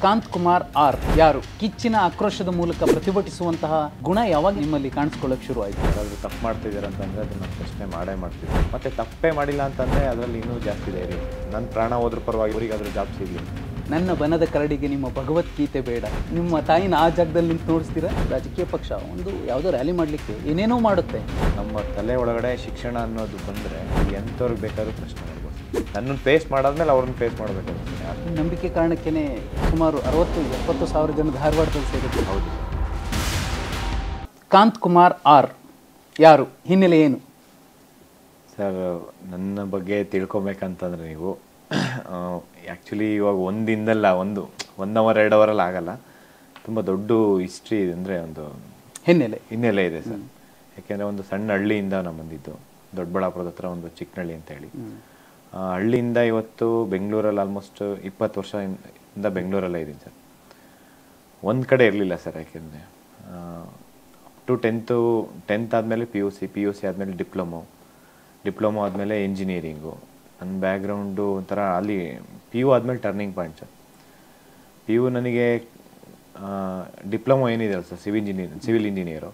Kant Kumar R ಯಾರು ಕಿಚ್ಚಿನ ಆಕ್ರೋಶದ ಮೂಲಕ ಪ್ರತಿಭಟಿಸುವಂತಹ ಗುಣ ಯಾವಾಗ ನಿಮ್ಮಲ್ಲಿ ಕಾಣಿಸ್ಕೊಳ್ಳೋಕೆ ಶುರು ಆಯಿತು? ಯಾರಾದರೂ ತಪ್ಪು ಮಾಡ್ತಿದ್ದಾರೆ ಅಂತಂದರೆ ಅದನ್ನು ಪ್ರಶ್ನೆ ಮಾಡ್ತಿದ್ದೆ. ಮತ್ತು ತಪ್ಪೇ ಮಾಡಿಲ್ಲ ಅಂತಂದರೆ ಅದರಲ್ಲಿ ಇನ್ನೂ ಜಾಸ್ತಿ ಧೈರ್ಯ. ನನ್ನ ಪ್ರಾಣ ಹೋದ್ರೂ ಪರವಾಗಿ ಅವರಿಗಾದರೂ ಜಾಬ್ ಸಿಗಲಿ. ನನ್ನ ಬನದ ಕರಡಿಗೆ ನಿಮ್ಮ ಭಗವದ್ಗೀತೆ ಬೇಡ. ನಿಮ್ಮ ತಾಯಿನ ಆ ಜಾಗದಲ್ಲಿ ನಿಂತು ನೋಡಿಸ್ತೀರಾ? ರಾಜಕೀಯ ಪಕ್ಷ ಒಂದು ಯಾವುದೋ ರ್ಯಾಲಿ ಮಾಡಲಿಕ್ಕೆ ಏನೇನೋ ಮಾಡುತ್ತೆ. ನಮ್ಮ ತಲೆ ಒಳಗಡೆ ಶಿಕ್ಷಣ ಅನ್ನೋದು ಬಂದರೆ ಎಂಥವ್ರಿಗೆ ಬೇಕಾದ್ರೂ ಪ್ರಶ್ನೆ ಮಾಡ್ಬೋದು. ನನ್ನನ್ನು ಫೇಸ್ ಮಾಡಾದ್ಮೇಲೆ ಅವ್ರನ್ನ ಫೇಸ್ ಮಾಡಬೇಕಾಗುತ್ತೆ. ನಂಬಿಕೆ ಕಾರಣಕ್ಕೇ ಸುಮಾರು 60-70 ಸಾವಿರ ಜನ ಧಾರವಾಡದಲ್ಲಿ ಸೇರಿದ್ರು. ಹೌದು. ಕಾಂತ್ ಕುಮಾರ್ ಆರ್ ಯಾರು, ಹಿನ್ನೆಲೆ ಏನು? ಸರ್, ನನ್ನ ಬಗ್ಗೆ ತಿಳ್ಕೊಬೇಕಂತಂದರೆ ನೀವು ಆ್ಯಕ್ಚುಲಿ ಇವಾಗ ಒಂದಿಂದಲ್ಲ, ಒಂದು 1 ಅವರ್ 2 ಅವರಲ್ಲಿ ಆಗಲ್ಲ. ತುಂಬ ದೊಡ್ಡ ಹಿಸ್ಟ್ರಿ ಇದೆ, ಅಂದರೆ ಒಂದು ಹಿನ್ನೆಲೆ ಇದೆ ಸರ್. ಯಾಕೆಂದರೆ ಒಂದು ಸಣ್ಣ ಹಳ್ಳಿಯಿಂದ ನಾನು ಬಂದಿದ್ದು, ದೊಡ್ಡಬಳ್ಳಾಪುರದ ಹತ್ರ ಒಂದು ಚಿಕ್ಕನಹಳ್ಳಿ ಅಂತ ಹೇಳಿ. ಹಳ್ಳಿಯಿಂದ ಇವತ್ತು ಬೆಂಗಳೂರಲ್ಲಿ ಆಲ್ಮೋಸ್ಟ್ 20 ವರ್ಷದಿಂದ ಬೆಂಗಳೂರಲ್ಲೇ ಇದ್ದೀನಿ ಸರ್. ಒಂದು ಕಡೆ ಇರಲಿಲ್ಲ ಸರ್. ಯಾಕೆಂದರೆ ಟು 10th ಆದಮೇಲೆ ಪಿ ಯು ಸಿ ಆದಮೇಲೆ ಡಿಪ್ಲೊಮೊ ಆದಮೇಲೆ ಇಂಜಿನಿಯರಿಂಗು. ನನ್ನ ಬ್ಯಾಕ್ಗ್ರೌಂಡು ಒಂಥರ ಅಲ್ಲಿ ಪಿ ಯು ಆದಮೇಲೆ turning point sir. P U ನನಗೆ ಡಿಪ್ಲೊಮೊ ಏನಿದೆ ಅಲ್ಲ ಸರ್, ಸಿವಿಲ್ ಇಂಜಿನಿಯರು,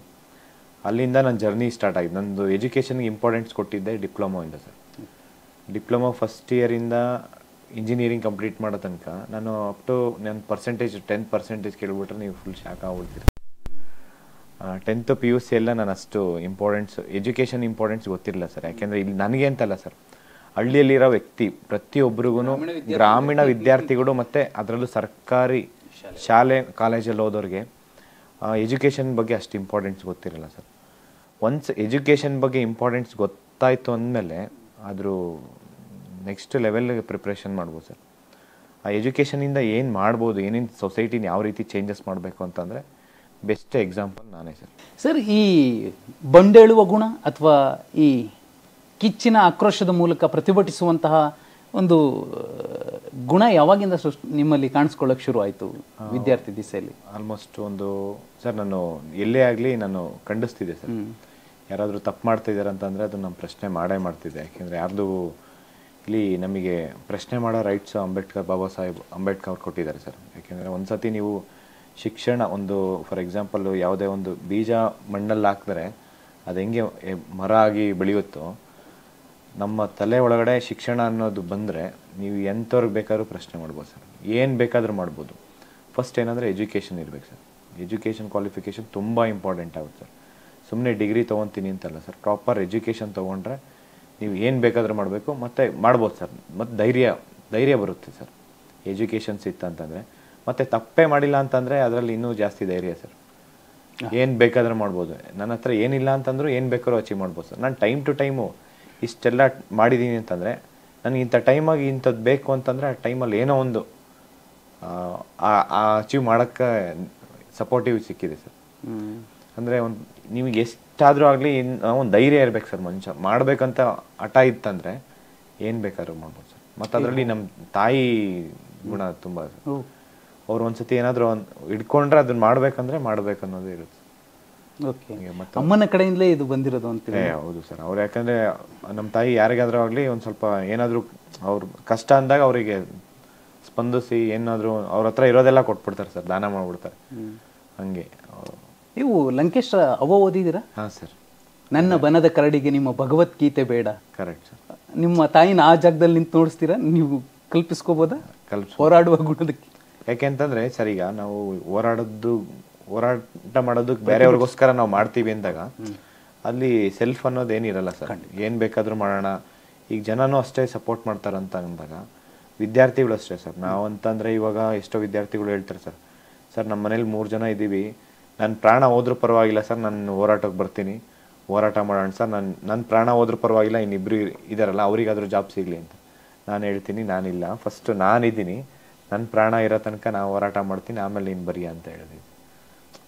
ಅಲ್ಲಿಂದ ನನ್ನ ಜರ್ನಿ ಸ್ಟಾರ್ಟ್ ಆಗಿದೆ. ನಂದು ಎಜುಕೇಷನ್ಗೆ ಇಂಪಾರ್ಟೆನ್ಸ್ ಕೊಟ್ಟಿದ್ದೆ ಡಿಪ್ಲೊಮೊಯಿಂದ ಸರ್. ಡಿಪ್ಲೊಮೊ ಫಸ್ಟ್ ಇಯರಿಂದ ಇಂಜಿನಿಯರಿಂಗ್ ಕಂಪ್ಲೀಟ್ ಮಾಡೋ ತನಕ ನಾನು ಅಪ್ ಟು ನನ್ನ 10% ಕೇಳಿಬಿಟ್ರೆ ನೀವು ಫುಲ್ ಶಾಕ್ ಆಗ್ಬಿಡ್ತೀರಿ. 10th ಪಿ ಯು ಸಿ ಎಲ್ಲ ನಾನು ಅಷ್ಟು ಎಜುಕೇಷನ್ ಇಂಪಾರ್ಟೆನ್ಸ್ ಗೊತ್ತಿರಲಿಲ್ಲ ಸರ್. ಯಾಕೆಂದರೆ ಇಲ್ಲಿ ನನಗೆ ಅಂತಲ್ಲ ಸರ್, ಹಳ್ಳಿಯಲ್ಲಿರೋ ವ್ಯಕ್ತಿ ಪ್ರತಿಯೊಬ್ಬರಿಗೂ, ಗ್ರಾಮೀಣ ವಿದ್ಯಾರ್ಥಿಗಳು ಮತ್ತು ಅದರಲ್ಲೂ ಸರ್ಕಾರಿ ಶಾಲೆ ಕಾಲೇಜಲ್ಲಿ ಹೋದವ್ರಿಗೆ ಎಜುಕೇಷನ್ ಬಗ್ಗೆ ಅಷ್ಟು ಇಂಪಾರ್ಟೆನ್ಸ್ ಗೊತ್ತಿರಲ್ಲ ಸರ್. ಒನ್ಸ್ ಎಜುಕೇಷನ್ ಬಗ್ಗೆ ಇಂಪಾರ್ಟೆನ್ಸ್ ಗೊತ್ತಾಯಿತು ಅಂದಮೇಲೆ ಆದರೂ ನೆಕ್ಸ್ಟ್ ಲೆವೆಲ್ಗೆ ಪ್ರಿಪ್ರೇಷನ್ ಮಾಡ್ಬೋದು ಸರ್. ಆ ಎಜುಕೇಷನಿಂದ ಏನು ಮಾಡ್ಬೋದು, ಏನೇನು ಸೊಸೈಟಿನ ಯಾವ ರೀತಿ ಚೇಂಜಸ್ ಮಾಡಬೇಕು ಅಂತಂದರೆ ಬೆಸ್ಟ್ ಎಕ್ಸಾಂಪಲ್ ನಾನೇ ಸರ್. ಸರ್, ಈ ಬಂಡೇಳುವ ಗುಣ ಅಥವಾ ಈ ಕಿಚ್ಚಿನ ಆಕ್ರೋಶದ ಮೂಲಕ ಪ್ರತಿಭಟಿಸುವಂತಹ ಒಂದು ಗುಣ ಯಾವಾಗಿಂದ ನಿಮ್ಮಲ್ಲಿ ಕಾಣಿಸ್ಕೊಳ್ಳೋಕೆ ಶುರು ಆಯಿತು ವಿದ್ಯಾರ್ಥಿ ದಿಸೆಯಲ್ಲಿ? ಆಲ್ಮೋಸ್ಟ್ ಒಂದು ಸರ್, ನಾನು ಎಲ್ಲೇ ಆಗಲಿ ನಾನು ಖಂಡಿಸ್ತಿದ್ದೆ ಸರ್. ಯಾರಾದರೂ ತಪ್ಪು ಮಾಡ್ತಿದ್ದಾರೆ ಅಂತಂದರೆ ಅದನ್ನು ನಾನು ಪ್ರಶ್ನೆ ಮಾಡ್ತಿದ್ದೆ. ಯಾಕೆಂದರೆ ಯಾರ್ದು ಇಲ್ಲಿ ನಮಗೆ ಪ್ರಶ್ನೆ ಮಾಡೋ ರೈಟ್ಸ್ ಬಾಬಾ ಸಾಹೇಬ್ ಅಂಬೇಡ್ಕರ್ ಕೊಟ್ಟಿದ್ದಾರೆ ಸರ್. ಯಾಕೆಂದರೆ ಒಂದು ಸತಿ ನೀವು ಶಿಕ್ಷಣ, ಒಂದು ಫಾರ್ ಎಕ್ಸಾಂಪಲ್ಲು ಯಾವುದೇ ಒಂದು ಬೀಜ ಮಣ್ಣಲ್ಲಿ ಹಾಕಿದ್ರೆ ಅದು ಹೆಂಗೆ ಮರ ಆಗಿ ಬೆಳೆಯುತ್ತೋ, ನಮ್ಮ ತಲೆ ಒಳಗಡೆ ಶಿಕ್ಷಣ ಅನ್ನೋದು ಬಂದರೆ ನೀವು ಎಂಥವ್ರಿಗೆ ಬೇಕಾದ್ರೂ ಪ್ರಶ್ನೆ ಮಾಡ್ಬೋದು ಸರ್. ಏನು ಬೇಕಾದರೂ ಮಾಡ್ಬೋದು. ಫಸ್ಟ್ ಏನಂದರೆ ಎಜುಕೇಷನ್ ಇರಬೇಕು ಸರ್. ಎಜುಕೇಷನ್ ಕ್ವಾಲಿಫಿಕೇಷನ್ ತುಂಬ ಇಂಪಾರ್ಟೆಂಟ್ ಆಗುತ್ತೆ ಸರ್. ಸುಮ್ಮನೆ ಡಿಗ್ರಿ ತೊಗೊತೀನಿ ಅಂತಲ್ಲ ಸರ್, ಪ್ರಾಪರ್ ಎಜುಕೇಷನ್ ತೊಗೊಂಡ್ರೆ ನೀವು ಏನು ಬೇಕಾದರೂ ಮಾಡಬೇಕು, ಮತ್ತು ಮಾಡ್ಬೋದು ಸರ್. ಮತ್ತು ಧೈರ್ಯ ಬರುತ್ತೆ ಸರ್ ಎಜುಕೇಷನ್ಸ್ ಇತ್ತಂತಂದರೆ. ಮತ್ತು ತಪ್ಪೇ ಮಾಡಿಲ್ಲ ಅಂತಂದರೆ ಅದರಲ್ಲಿ ಇನ್ನೂ ಜಾಸ್ತಿ ಧೈರ್ಯ ಸರ್. ಏನು ಬೇಕಾದರೂ ಮಾಡ್ಬೋದು. ನನ್ನ ಹತ್ರ ಏನಿಲ್ಲ ಅಂತಂದರೂ ಏನು ಬೇಕಾದ್ರೂ ಅಚೀವ್ ಮಾಡ್ಬೋದು ಸರ್. ನಾನು ಟೈಮ್ ಟು ಟೈಮು ಇಷ್ಟೆಲ್ಲ ಮಾಡಿದ್ದೀನಿ ಅಂತಂದರೆ ನನಗೆ ಇಂಥ ಟೈಮಾಗಿ ಇಂಥದ್ದು ಬೇಕು ಅಂತಂದರೆ ಆ ಟೈಮಲ್ಲಿ ಏನೋ ಒಂದು ಅಚೀವ್ ಮಾಡೋಕ್ಕೆ ಸಪೋರ್ಟಿವ್ ಸಿಕ್ಕಿದೆ ಸರ್. ಅಂದರೆ ಒಂದು ನಿಮಗೆ ಎಷ್ಟಾದರೂ ಆಗಲಿ ಒಂದು ಧೈರ್ಯ ಇರಬೇಕು ಸರ್. ಮನುಷ್ಯ ಮಾಡಬೇಕಂತ ಹಠ ಇತ್ತಂದರೆ ಏನು ಬೇಕಾದ್ರೂ ಮಾಡ್ಬೋದು ಸರ್. ಮತ್ತು ಅದರಲ್ಲಿ ನಮ್ಮ ತಾಯಿ ಗುಣ ತುಂಬ ಸರ್. ಅವ್ರು ಒಂದು ಸತಿ ಏನಾದರೂ ಹಿಡ್ಕೊಂಡ್ರೆ ಅದನ್ನ ಮಾಡ್ಬೇಕಂದ್ರೆ ಮಾಡ್ಬೇಕನ್ನೋದು ಇರುತ್ತೆ. ಓಕೆ, ಅಮ್ಮನ ಕಡೆಯಿಂದಲೇ ಇದು ಬಂದಿರೋದು ಅಂತೀವಿ? ಹೌದು ಸರ್. ಅವ್ರು ಯಾಕಂದರೆ ನಮ್ಮ ತಾಯಿ ಯಾರಿಗಾದ್ರೂ ಆಗಲಿ ಒಂದು ಸ್ವಲ್ಪ ಏನಾದರೂ ಅವ್ರ ಕಷ್ಟ ಅಂದಾಗ ಅವರಿಗೆ ಸ್ಪಂದಿಸಿ ಏನಾದರೂ ಅವ್ರ ಹತ್ರ ಇರೋದೆಲ್ಲ ಕೊಟ್ಬಿಡ್ತಾರೆ ಸರ್, ದಾನ ಮಾಡಿಬಿಡ್ತಾರೆ. ಹಂಗೆ ನೀವು ಲಂಕೇಶ್ ಅವ್ವ ಓದಿದ್ದೀರಾ? ಹಾಂ ಸರ್. ನನ್ನ ಬನದ ಕರಡಿಗೆ ನಿಮ್ಮ ಭಗವದ್ಗೀತೆ ಬೇಡ. Correct sir. ನಿಮ್ಮ ತಾಯಿನ ಆ ಜಾಗದಲ್ಲಿ ನಿಂತು ನೋಡಿಸ್ತೀರಾ? ನೀವು ಕಲ್ಪಿಸ್ಕೋಬೋದಾ ಹೋರಾಡುವ ಗುಣದಕ್ಕೆ? ಯಾಕೆಂತಂದರೆ ಸರ್, ಈಗ ನಾವು ಹೋರಾಟ ಮಾಡೋದಕ್ಕೆ ಬೇರೆಯವ್ರಿಗೋಸ್ಕರ ನಾವು ಮಾಡ್ತೀವಿ ಅಂದಾಗ ಅಲ್ಲಿ ಸೆಲ್ಫ್ ಅನ್ನೋದು ಏನಿರಲ್ಲ ಸರ್. ಏನು ಬೇಕಾದರೂ ಮಾಡೋಣ. ಈಗ ಜನನೂ ಅಷ್ಟೇ ಸಪೋರ್ಟ್ ಮಾಡ್ತಾರಂತ ಅಂದಾಗ ವಿದ್ಯಾರ್ಥಿಗಳು ಅಷ್ಟೇ ಸರ್. ನಾವು ಅಂತಂದರೆ ಇವಾಗ ಎಷ್ಟೋ ವಿದ್ಯಾರ್ಥಿಗಳು ಹೇಳ್ತಾರೆ ಸರ್ ನಮ್ಮ ಮನೇಲಿ 3 ಜನ ಇದ್ದೀವಿ, ನನ್ನ ಪ್ರಾಣ ಹೋದ್ರೂ ಪರವಾಗಿಲ್ಲ ಸರ್, ನಾನು ಹೋರಾಟಕ್ಕೆ ಬರ್ತೀನಿ, ಹೋರಾಟ ಮಾಡೋಣ ಸರ್. ನನ್ನ ಪ್ರಾಣ ಹೋದ್ರೂ ಪರವಾಗಿಲ್ಲ, ಇನ್ನಿಬ್ಬರು ಇದ್ದಾರಲ್ಲ ಅವರಿಗಾದರೂ ಜಾಬ್ ಸಿಗಲಿ ಅಂತ. ನಾನು ಹೇಳ್ತೀನಿ ನಾನಿಲ್ಲ, ಫಸ್ಟು ನಾನಿದ್ದೀನಿ, ನನ್ನ ಪ್ರಾಣ ಇರೋ ತನಕ ನಾವು ಹೋರಾಟ ಮಾಡ್ತೀನಿ, ಆಮೇಲೆ ನೀನು ಬರೀ ಅಂತ ಹೇಳಿದ್ವಿ.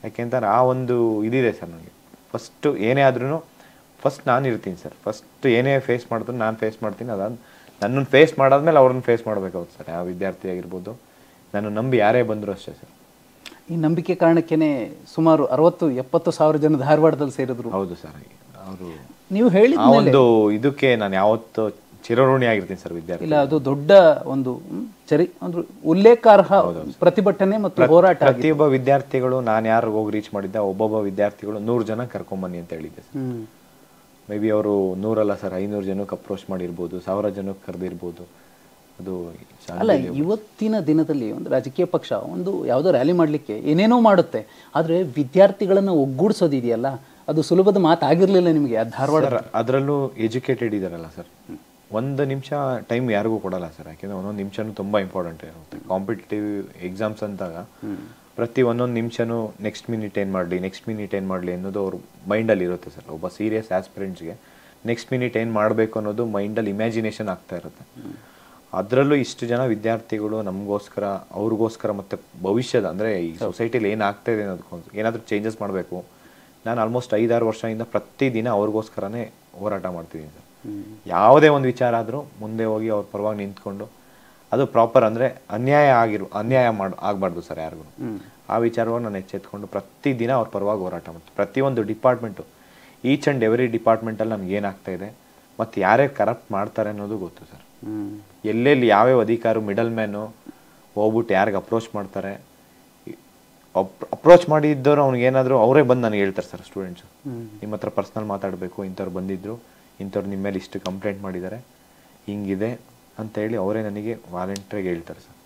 ಯಾಕೆಂತಾರೆ ಆ ಒಂದು ಇದಿದೆ ಸರ್ ನನಗೆ. ಫಸ್ಟು ಏನೇ ಆದ್ರೂ ಫಸ್ಟ್ ನಾನು ಇರ್ತೀನಿ ಸರ್. ಫಸ್ಟ್ ಏನೇ ಫೇಸ್ ಮಾಡಿದ್ರು ನಾನು ಫೇಸ್ ಮಾಡ್ತೀನಿ. ನನ್ನನ್ನು ಫೇಸ್ ಮಾಡಾದ್ಮೇಲೆ ಅವ್ರನ್ನ ಫೇಸ್ ಮಾಡಬೇಕಾಗುತ್ತೆ ಸರ್. ಯಾವ ವಿದ್ಯಾರ್ಥಿ ಆಗಿರ್ಬೋದು, ನಾನು ನಂಬಿ ಯಾರೇ ಬಂದರೂ ಅಷ್ಟೇ ಸರ್. ಈ ನಂಬಿಕೆ ಕಾರಣಕ್ಕೇ ಸುಮಾರು 60-70 ಸಾವಿರ ಜನ ಧಾರವಾಡದಲ್ಲಿ ಸೇರಿದ್ರು. ಹೌದು ಸರ್. ಅವರು ನೀವು ಹೇಳಿದ ಒಂದು ಇದಕ್ಕೆ ನಾನು ಯಾವತ್ತೂ ಚಿರಋಣಿ ಆಗಿರ್ತೀನಿ ಸರ್ ವಿದ್ಯಾರ್ಥಿ. ಇಲ್ಲ, ಅದು ದೊಡ್ಡ ಒಂದು ಒಂದು ಉಲ್ಲೇಖಾರ್ಹ ಪ್ರತಿಭಟನೆ ಮತ್ತು ಹೋರಾಟ. ಪ್ರತಿಯೊಬ್ಬ ವಿದ್ಯಾರ್ಥಿಗಳು ನಾನು ಯಾರು ಹೋಗಿ ರೀಚ್ ಮಾಡಿದ್ದೆ, ಒಬ್ಬೊಬ್ಬ ವಿದ್ಯಾರ್ಥಿಗಳು 100 ಜನ ಕರ್ಕೊಂಬನ್ನಿ ಅಂತ ಹೇಳಿದ್ದೆ ಸರ್. ಮೇ ಬಿ ಅವರು 100 ಅಲ್ಲ ಸರ್, 500 ಜನಕ್ಕೆ ಅಪ್ರೋಚ್ ಮಾಡಿರ್ಬೋದು, 1000 ಜನಕ್ಕೆ ಕರೆದಿರ್ಬೋದು. ಅದು ಅಲ್ಲ, ಇವತ್ತಿನ ದಿನದಲ್ಲಿ ಒಂದು ರಾಜಕೀಯ ಪಕ್ಷ ಒಂದು ಯಾವುದೋ ರ್ಯಾಲಿ ಮಾಡಲಿಕ್ಕೆ ಏನೇನೋ ಮಾಡುತ್ತೆ, ಆದರೆ ವಿದ್ಯಾರ್ಥಿಗಳನ್ನು ಒಗ್ಗೂಡಿಸೋದಿದೆಯಲ್ಲ, ಅದು ಸುಲಭದ ಮಾತಾಗಿರ್ಲಿಲ್ಲ ನಿಮಗೆ ಆ ಧಾರವಾಡ. ಅದರಲ್ಲೂ ಎಜುಕೇಟೆಡ್ ಇದಾರಲ್ಲ ಸರ್, 1 ನಿಮಿಷ ಟೈಮ್ ಯಾರಿಗೂ ಕೊಡಲ್ಲ ಸರ್. ಯಾಕೆಂದ್ರೆ 1 ನಿಮಿಷನೂ ತುಂಬ ಇಂಪಾರ್ಟೆಂಟ್ ಇರುತ್ತೆ. ಕಾಂಪಿಟೇಟಿವ್ ಎಕ್ಸಾಮ್ಸ್ ಅಂತಾಗ ಪ್ರತಿ 1 ನಿಮಿಷನೂ ನೆಕ್ಸ್ಟ್ ಮಿನಿಟ್ ಏನು ಮಾಡಲಿ ಅನ್ನೋದು ಅವ್ರ ಮೈಂಡಲ್ಲಿ ಇರುತ್ತೆ ಸರ್. ಒಬ್ಬ ಸೀರಿಯಸ್ ಆಸ್ಪಿರೆಂಟ್ಸ್ಗೆ ನೆಕ್ಸ್ಟ್ ಮಿನಿಟ್ ಏನು ಮಾಡಬೇಕು ಅನ್ನೋದು ಮೈಂಡಲ್ಲಿ ಇಮ್ಯಾಜಿನೇಷನ್ ಆಗ್ತಾ ಇರುತ್ತೆ. ಅದರಲ್ಲೂ ಇಷ್ಟು ಜನ ವಿದ್ಯಾರ್ಥಿಗಳು ನಮಗೋಸ್ಕರ, ಅವ್ರಿಗೋಸ್ಕರ, ಮತ್ತು ಭವಿಷ್ಯದ ಅಂದರೆ ಈ ಸೊಸೈಟಿಲಿ ಏನಾಗ್ತಾ ಇದೆ ಅನ್ನೋದಕ್ಕೋಸ್ಕರ ಏನಾದರೂ ಚೇಂಜಸ್ ಮಾಡಬೇಕು. ನಾನು ಆಲ್ಮೋಸ್ಟ್ 5-6 ವರ್ಷದಿಂದ ಪ್ರತಿದಿನ ಅವ್ರಿಗೋಸ್ಕರನೇ ಹೋರಾಟ ಮಾಡ್ತಿದ್ದೀನಿ ಸರ್. ಯಾವುದೇ ಒಂದು ವಿಚಾರ ಆದರೂ ಮುಂದೆ ಹೋಗಿ ಅವ್ರ ಪರವಾಗಿ ನಿಂತ್ಕೊಂಡು, ಅದು ಪ್ರಾಪರ್ ಅಂದರೆ ಅನ್ಯಾಯ ಆಗಬಾರ್ದು ಸರ್ ಯಾರಿಗೂ. ಆ ವಿಚಾರವಾಗಿ ನಾನು ಎಚ್ಚೆತ್ಕೊಂಡು ಪ್ರತಿದಿನ ಅವ್ರ ಪರವಾಗಿ ಹೋರಾಟ ಮಾಡ್ತೀನಿ. ಪ್ರತಿಯೊಂದು ಡಿಪಾರ್ಟ್ಮೆಂಟು, ಈಚ್ ಆ್ಯಂಡ್ ಎವ್ರಿ ಡಿಪಾರ್ಟ್ಮೆಂಟಲ್ಲಿ ನಮ್ಗೆ ಏನಾಗ್ತಾ ಇದೆ ಮತ್ತು ಯಾರ್ಯಾರು ಕರಪ್ಟ್ ಮಾಡ್ತಾರೆ ಅನ್ನೋದು ಗೊತ್ತು ಸರ್. ಎಲ್ಲೆಲ್ಲಿ ಯಾವ್ಯಾವ ಅಧಿಕಾರಿ ಮಿಡಲ್ ಮ್ಯಾನು ಹೋಗ್ಬಿಟ್ಟು ಯಾರಿಗೆ ಅಪ್ರೋಚ್ ಮಾಡ್ತಾರೆ, ಅಪ್ರೋಚ್ ಮಾಡಿದ್ದವರು ಅವ್ನಿಗೇನಾದರೂ ಅವರೇ ಬಂದು ನನಗೆ ಹೇಳ್ತಾರೆ ಸರ್. ಸ್ಟೂಡೆಂಟ್ಸು ನಿಮ್ಮ ಹತ್ರ ಪರ್ಸ್ನಲ್ ಮಾತಾಡಬೇಕು, ಇಂಥವ್ರು ಬಂದಿದ್ದರು, ಇಂಥವ್ರು ನಿಮ್ಮ ಮೇಲೆ ಇಷ್ಟು ಕಂಪ್ಲೇಂಟ್ ಮಾಡಿದ್ದಾರೆ, ಹಿಂಗಿದೆ ಅಂತೇಳಿ ಅವರೇ ನನಗೆ ವಾಲಂಟ್ರಿಗೆ ಹೇಳ್ತಾರೆ ಸರ್.